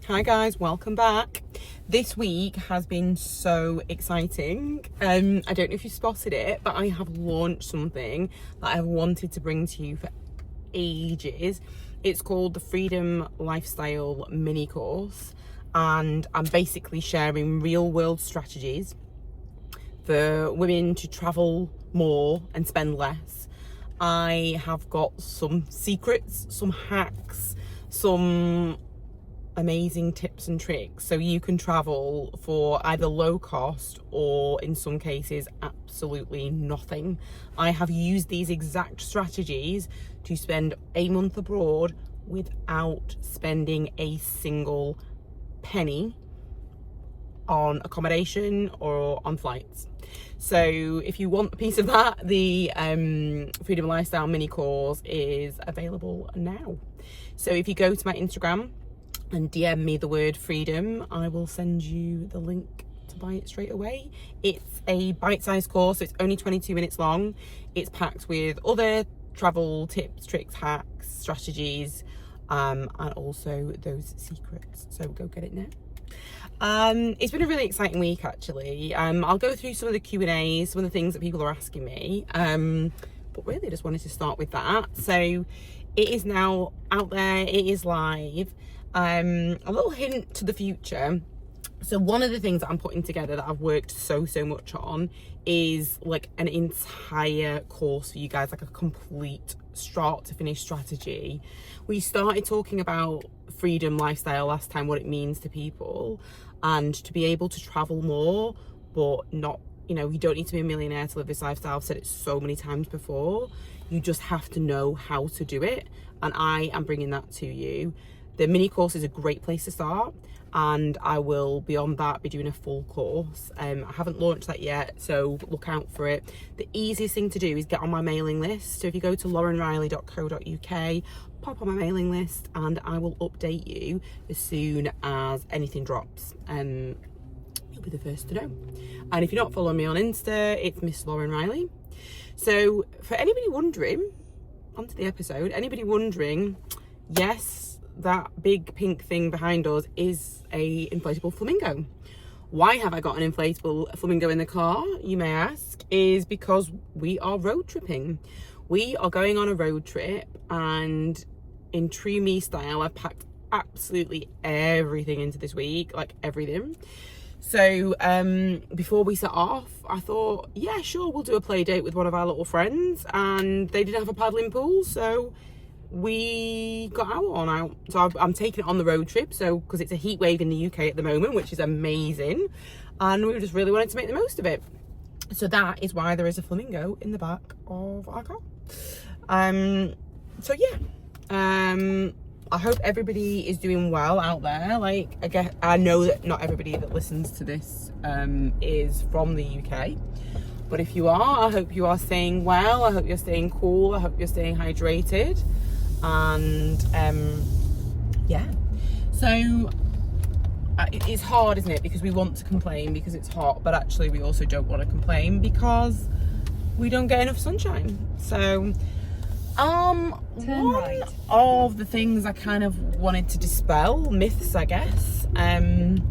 Hi guys, welcome back. This week has been so exciting. I don't know if you spotted it, but I have launched something that I have wanted to bring to you for ages. It's called the Freedom Lifestyle mini course, and I'm basically sharing real world strategies for women to travel more and spend less. I have got some secrets, some hacks, some amazing tips and tricks so you can travel for either low cost or in some cases absolutely nothing. I have used these exact strategies to spend a month abroad without spending a single penny on accommodation or on flights. So if you want a piece of that, the Freedom Lifestyle mini course is available now. So if you go to my Instagram and DM me the word freedom, I will send you the link to buy it straight away. It's a bite-sized course, so it's only 22 minutes long. It's packed with other travel tips, tricks, hacks, strategies, and also those secrets. So go get it now. It's been a really exciting week actually. I'll go through some of the Q&As, some of the things that people are asking me, but really I just wanted to start with that. So it is now out there, it is live. A little hint to the future. So one of the things that I'm putting together that I've worked so much on is like an entire course for you guys, like a complete start to finish strategy. We started talking about freedom lifestyle last time, what it means to people, and to be able to travel more, but not, you know, you don't need to be a millionaire to live this lifestyle. I've said it so many times before. You just have to know how to do it, and I am bringing that to you. The mini course is a great place to start, and I will beyond that be doing a full course. I haven't launched that yet, so look out for it. The easiest thing to do is get on my mailing list. So if you go to laurenriley.co.uk, pop on my mailing list and I will update you as soon as anything drops. You'll be the first to know. And if you're not following me on Insta, it's Miss Lauren Riley. So for anybody wondering, onto the episode, anybody wondering, yes, that big pink thing behind us is a inflatable flamingo. Why have I got an inflatable flamingo in the car, you may ask? Is because we are road tripping. We are going on a road trip, and in true me style, I've packed absolutely everything into this week, like everything. So before we set off, I thought, yeah, sure, we'll do a play date with one of our little friends, and they didn't have a paddling pool, so we got our one out. So I'm taking it on the road trip, so because it's a heat wave in the UK at the moment, which is amazing, and we just really wanted to make the most of it. So that is why there is a flamingo in the back of our car. So yeah, I hope everybody is doing well out there. Like, I know that not everybody that listens to this is from the UK, but if you are, I hope you are staying well. I hope you're staying cool. I hope you're staying hydrated. And yeah, so it's hard, isn't it, because we want to complain because it's hot, but actually we also don't want to complain because we don't get enough sunshine. So one of the things I kind of wanted to dispel, myths I guess, and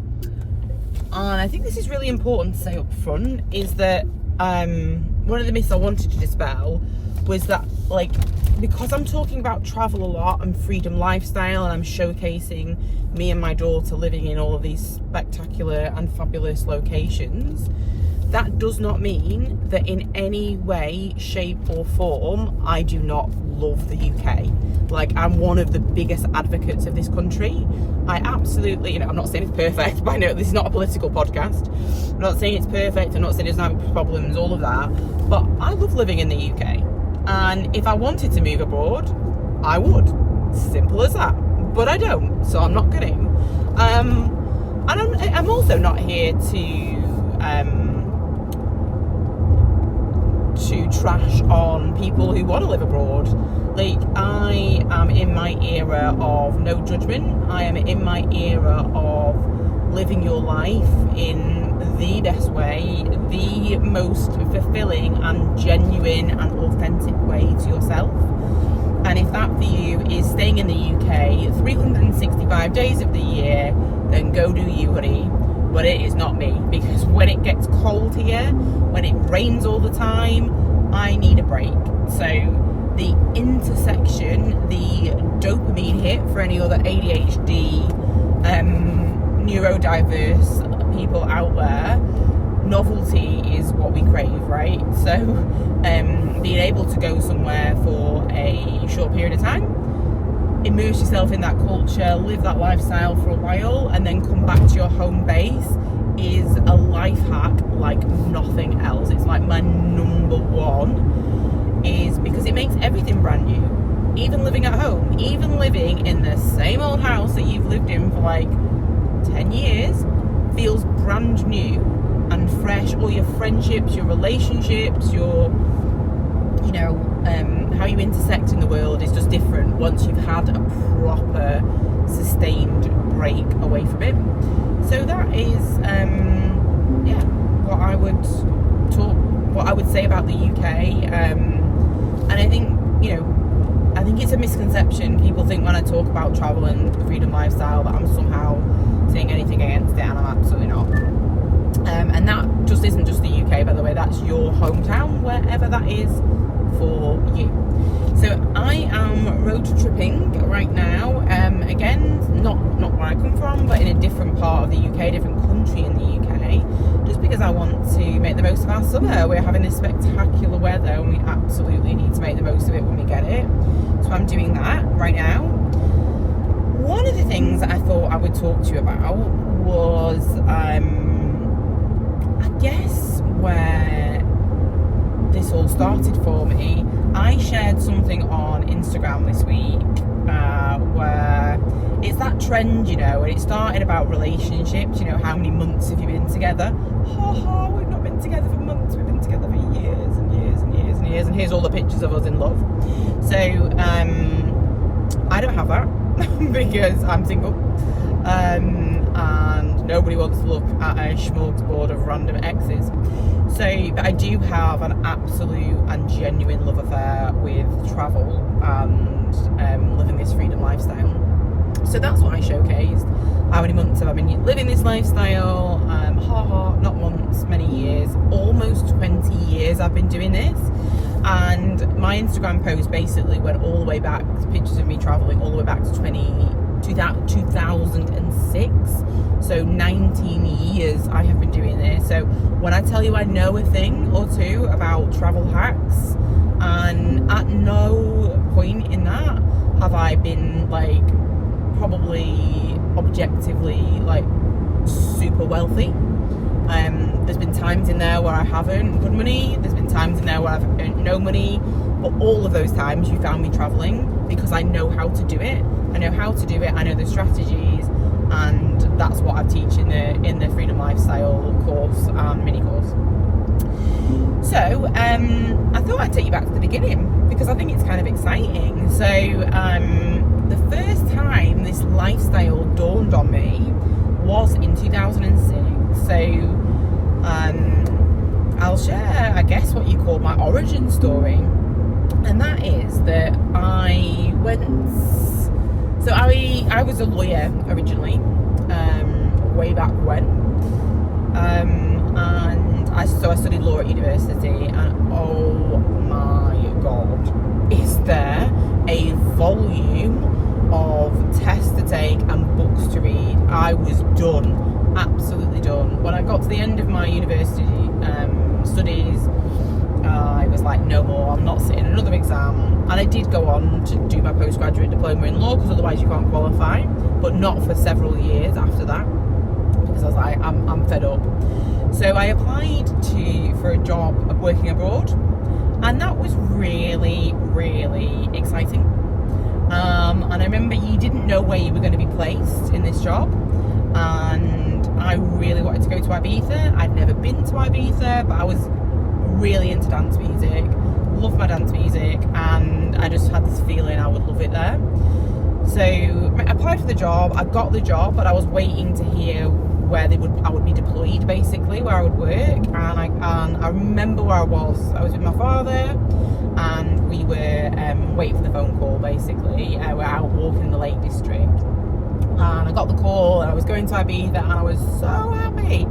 I think this is really important to say up front, is that one of the myths I wanted to dispel was that, like, because I'm talking about travel a lot and freedom lifestyle, and I'm showcasing me and my daughter living in all of these spectacular and fabulous locations, that does not mean that in any way, shape or form I do not love the UK. Like, I'm one of the biggest advocates of this country. I absolutely, you know, I'm not saying it's perfect, but I know this is not a political podcast. I'm not saying it's perfect, I'm not saying it doesn't have problems, all of that, but I love living in the UK. And if I wanted to move abroad, I would. Simple as that. But I don't, so I'm not going. And I'm also not here to trash on people who want to live abroad. Like, I am in my era of no judgment. I am in my era of living your life in the best way, the most fulfilling and genuine and authentic way to yourself. And if that for you is staying in the UK 365 days of the year, then go do you, honey. But it is not me, because when it gets cold here, when it rains all the time, I need a break. So the intersection, the dopamine hit for any other ADHD, neurodiverse people out there, novelty is what we crave, right? So being able to go somewhere for a short period of time, immerse yourself in that culture, live that lifestyle for a while, and then come back to your home base is a life hack like nothing else. It's like my number one, is because it makes everything brand new. Even living at home, even living in the same old house that you've lived in for like 10 years feels brand new and fresh. All your friendships, your relationships, your, you know, how you intersect in the world is just different once you've had a proper sustained break away from it. So that is what I would say about the UK. And I think, you know, I think it's a misconception. People think when I talk about travel and the freedom lifestyle that I'm somehow saying anything against it, and I'm absolutely not. And that just isn't just the UK, by the way. That's your hometown, wherever that is for you. So I am road tripping right now. Again, not where I come from, but in a different part of the UK, different country in the UK, just because I want to make the most of our summer. We're having this spectacular weather, and we absolutely need to make the most of it when we get it. So I'm doing that right now. One of the things that I thought I would talk to you about was, I guess, where this all started for me. I shared something on Instagram this week where it's that trend, you know, and it started about relationships. You know, how many months have you been together? We've not been together for months, we've been together for years and years and years and years, and here's all the pictures of us in love. So I don't have that because I'm single, and nobody wants to look at a smorgasbord of random exes. So, but I do have an absolute and genuine love affair with travel and living this freedom lifestyle. So that's what I showcased. How many months have I been living this lifestyle? Not once, many years, almost 20 years I've been doing this. And my Instagram post basically went all the way back, pictures of me traveling all the way back to 2006. So 19 years I have been doing this. So when I tell you I know a thing or two about travel hacks, and at no point in that have I been like probably objectively like super wealthy. There's been times in there where I haven't good money, there's been times in there where I've earned no money, but all of those times you found me traveling because I know how to do it. I know the strategies, and that's what I teach in the Freedom Lifestyle course and mini course. So I thought I'd take you back to the beginning because I think it's kind of exciting. So the first time this lifestyle dawned on me was in 2006. So I'll share, I guess, what you call my origin story, and that is that I was a lawyer originally, way back when, and I studied law at university, and oh my god, is there a volume of tests to take and books to read. I was done, absolutely done. When I got to the end of my university studies, I was like, no more, I'm not sitting another exam. And I did go on to do my postgraduate diploma in law, because otherwise you can't qualify, but not for several years after that, because I was like, I'm fed up. So I applied for a job of working abroad, and that was really, really exciting. And I remember you didn't know where you were going to be placed in this job, and I really wanted to go to Ibiza. I'd never been to Ibiza, but I was really into dance music, loved my dance music, and I just had this feeling I would love it there. So I applied for the job, I got the job, but I was waiting to hear where I would be deployed, basically, where I would work. And I remember where I was with my father, and we were waiting for the phone call, basically. We're out walking in the Lake District, and I got the call, and I was going to Ibiza, and I was so happy.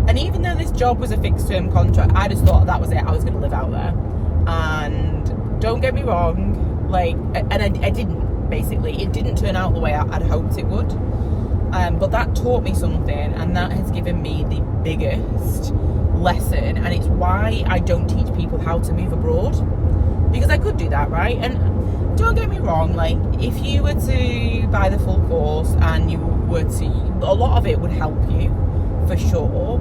And even though this job was a fixed term contract, I just thought that was it, I was going to live out there. And don't get me wrong, like, and I didn't, basically. It didn't turn out the way I'd hoped it would. But that taught me something, and that has given me the biggest lesson, and it's why I don't teach people how to move abroad, because I could do that, right? And don't get me wrong, like, if you were to buy the full course and you were to, a lot of it would help you for sure,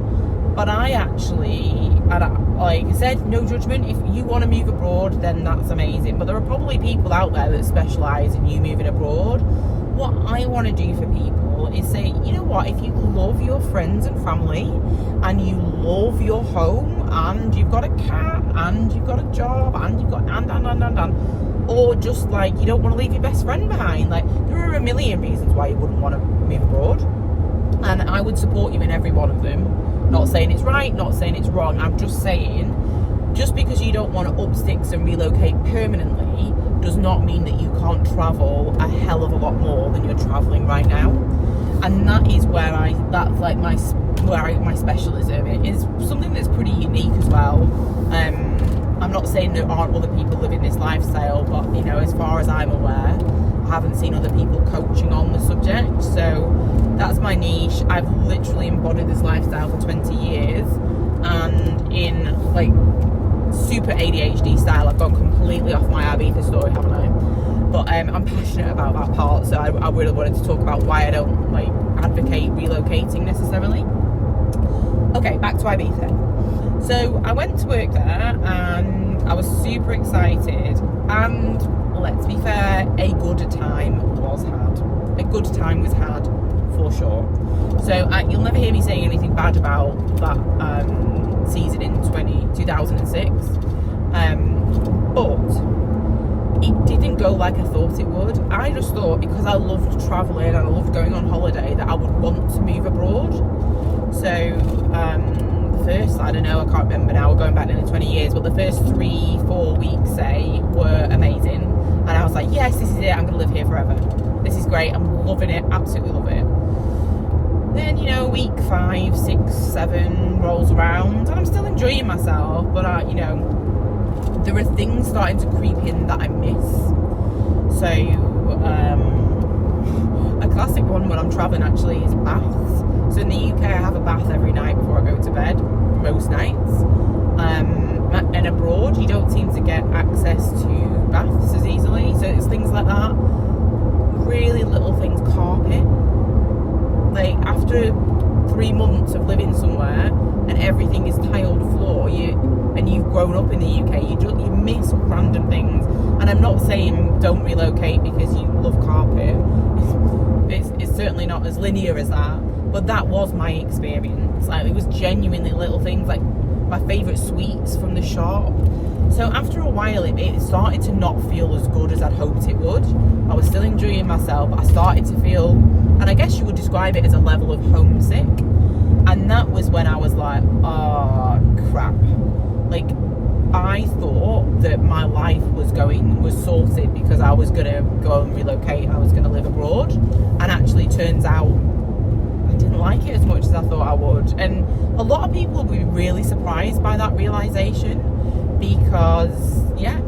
but I actually, and like I said, no judgment. If you want to move abroad, then that's amazing, but there are probably people out there that specialise in you moving abroad. What I want to do for people is say, you know what, if you love your friends and family, and you love your home, and you've got a cat, and you've got a job, and you've got and, or just like you don't want to leave your best friend behind, like there are a million reasons why you wouldn't want to move abroad, and I would support you in every one of them. Not saying it's right, not saying it's wrong, I'm just saying, just because you don't want to up sticks and relocate permanently does not mean that you can't travel a hell of a lot more than you're traveling right now. And that is where that's like my specialism. It is something that's pretty unique as well. I'm not saying there aren't other people living this lifestyle, but you know, as far as I'm aware, I haven't seen other people coaching on the subject. So that's my niche. I've literally embodied this lifestyle for 20 years, and in like super ADHD style, I've gone completely off my Ibiza story, haven't I? But I'm passionate about that part, so I really wanted to talk about why I don't like advocate relocating necessarily. Okay, back to Ibiza. So I went to work there, and I was super excited, and let's be fair, a good time was had. A good time was had, for sure. So you'll never hear me saying anything bad about that season in 2006, but it didn't go like I thought it would. I just thought, because I loved travelling and I loved going on holiday, that I would want to move abroad. So the first, I don't know, I can't remember now, we're going back nearly 20 years, but the first 3-4 weeks, say, were amazing, and I was like, yes, this is it, I'm going to live here forever, this is great, I'm loving it, absolutely love it. Then, you know, week 5, 6, 7 rolls around, and I'm still enjoying myself, but you know, there are things starting to creep in that I miss. So a classic one when I'm traveling actually is baths. So in the UK, I have a bath every night before I go to bed, most nights. And abroad, you don't seem to get access to baths as easily. So it's things like that. Really little things, carpet. Like after 3 months of living somewhere and everything is tiled floor, and you've grown up in the UK, you miss random things. And I'm not saying don't relocate because you love carpet. It's certainly not as linear as that, but that was my experience. Like, it was genuinely little things, like my favourite sweets from the shop. So after a while, it started to not feel as good as I'd hoped it would. I was still enjoying myself, but I started to feel, and I guess you would describe it as a level of homesick. And that was when I was like, oh crap. Like, I thought that my life was sorted because I was going to go and relocate, I was going to live abroad. And actually turns out I didn't like it as much as I thought I would. And a lot of people will be really surprised by that realisation, because, yeah,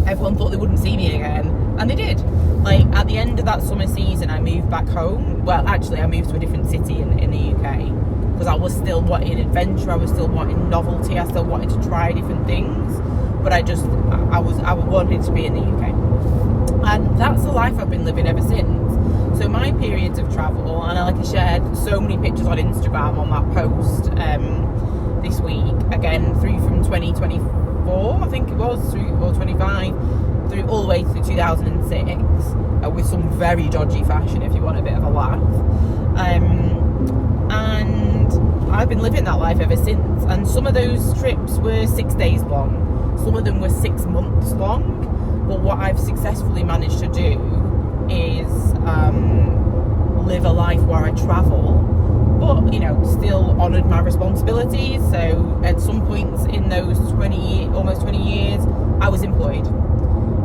everyone thought they wouldn't see me again, and they did. Like, at the end of that summer season, I moved back home. Well, actually, I moved to a different city in the UK, because I was still wanting adventure, I was still wanting novelty, I still wanted to try different things, but I wanted to be in the UK. And that's the life I've been living ever since. So my periods of travel, and like I shared so many pictures on Instagram on that post this week, again, through from 2024, I think it was, or 25, through all the way through 2006, with some very dodgy fashion if you want a bit of a laugh. And I've been living that life ever since, and some of those trips were 6 days long, some of them were 6 months long, but what I've successfully managed to do is live a life where I travel, but, you know, still honoured my responsibilities. So at some points in those almost 20 years, I was employed.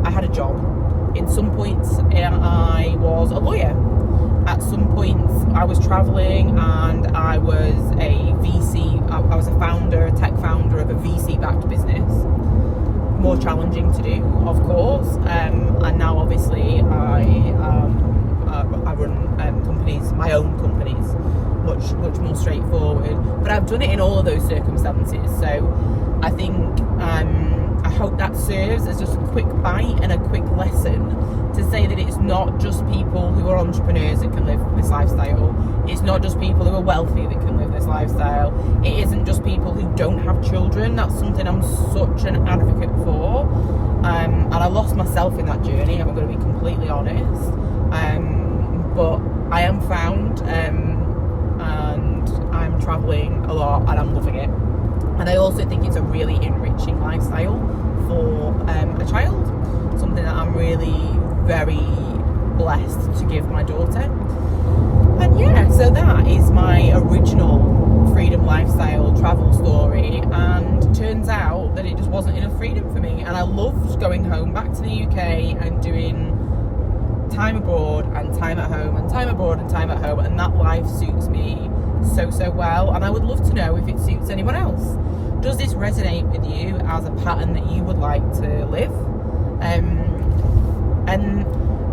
I had a job. In some points, I was a lawyer. At some points, I was traveling, and I was a VC. I was a tech founder of a VC-backed business. More challenging to do, of course. And now, obviously, I run companies, my own companies, much more straightforward. But I've done it in all of those circumstances. So I think I hope that serves as just a quick bite and a quick lesson to say that it's not just people who are entrepreneurs that can live this lifestyle. It's not just people who are wealthy that can live this lifestyle. It isn't just people who don't have children. That's something I'm such an advocate for. And I lost myself in that journey, I'm going to be completely honest. But I am found, and I'm travelling a lot, and I'm loving it. And I also think it's a really enriching lifestyle for a child, something that I'm really very blessed to give my daughter. And yeah, so that is my original freedom lifestyle travel story, and turns out that it just wasn't enough freedom for me. And I loved going home back to the UK and doing time abroad and time at home and time abroad and time at home, and that life suits me so well. And I would love to know if it suits anyone else. Does this resonate with you as a pattern that you would like to live? And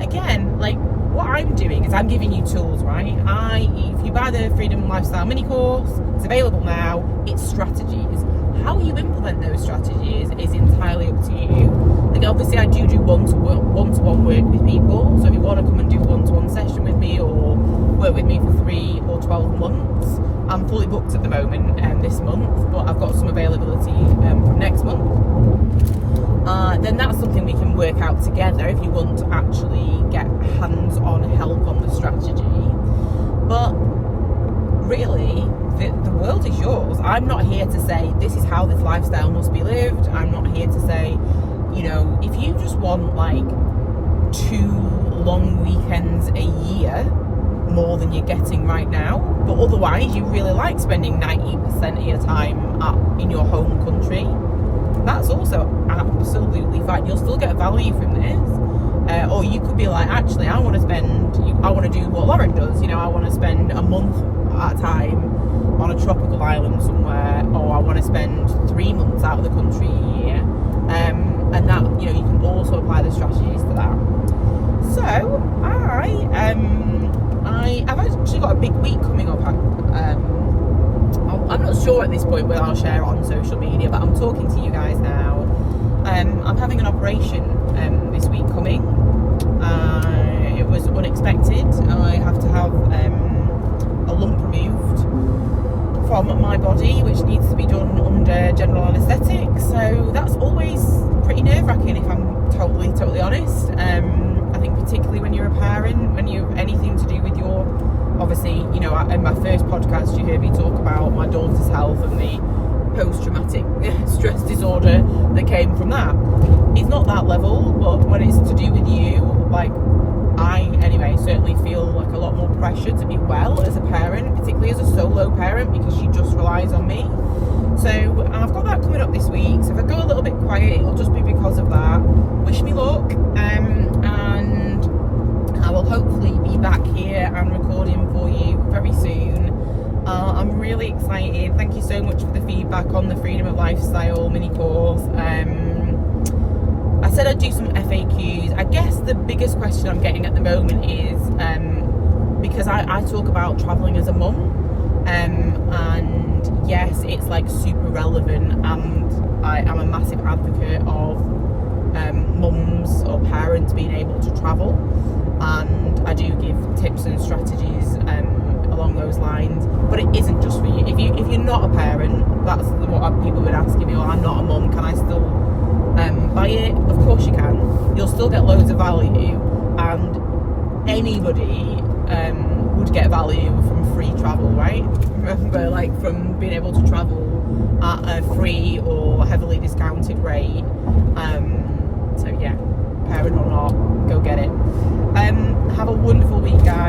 again, like, what I'm doing is I'm giving you tools, right? If you buy the Freedom Lifestyle mini course, it's available now. It's strategies. How you implement those strategies is entirely up to you. Like, obviously, I do one-to-one work with people. So if you want to come and do a one-to-one session with me, or work with me for 3 or 12 months, I'm fully booked at the moment this month, but I've got some availability from next month. Then that's something we can work out together if you want to actually get hands-on help on the strategy. But really, the world is yours. I'm not here to say this is how this lifestyle must be lived. I'm not here to say, you know, if you just want like 2 long weekends a year more than you're getting right now, but otherwise you really like spending 90% of your time in your home country, that's also absolutely fine. You'll still get value from this. Or you could be like, actually, I want to do what Lauren does. You know, I want to spend a month at a time on a tropical island somewhere, or I want to spend 3 months out of the country a year. And that, you know, you can also apply the strategies to that. So I've actually got a big week coming up. I'm not sure at this point whether I'll share it on social media, but I'm talking to you guys now. I'm having an operation this week coming. It was unexpected. I have to have a lump removed from my body, which needs to be done under general anaesthetic. So that's always pretty nerve-wracking, if I'm totally honest. I think particularly when you're a parent, when you have anything to do with your, obviously, you know, in my first podcast you heard me talk about my daughter's health and the post-traumatic stress disorder that came from that. It's not that level, but when it's to do with you, like, I anyway certainly feel like a lot more pressure to be well as a parent, particularly as a solo parent, because she just relies on me. So I've got that coming up this week. So if I go a little bit quiet, it'll just be because of that. Wish me luck, and I will hopefully be back here and recording for you very soon. I'm really excited. Thank you so much for the feedback on the Freedom of Lifestyle mini course. I said I'd do some FAQs. I guess the biggest question I'm getting at the moment is because I talk about travelling as a mum, and yes, it's like super relevant, and I am a massive advocate of mums or parents being able to travel, and I do give tips and strategies along those lines. But it isn't just for you. If you're not a parent, that's what people would ask me. Oh, I'm not a mum, can I still buy it? Of course you can. You'll still get loads of value, and anybody would get value from free travel, right? Remember, like, from being able to travel at a free or heavily discounted rate. So yeah, parent or not, go get it. Have a wonderful week, guys.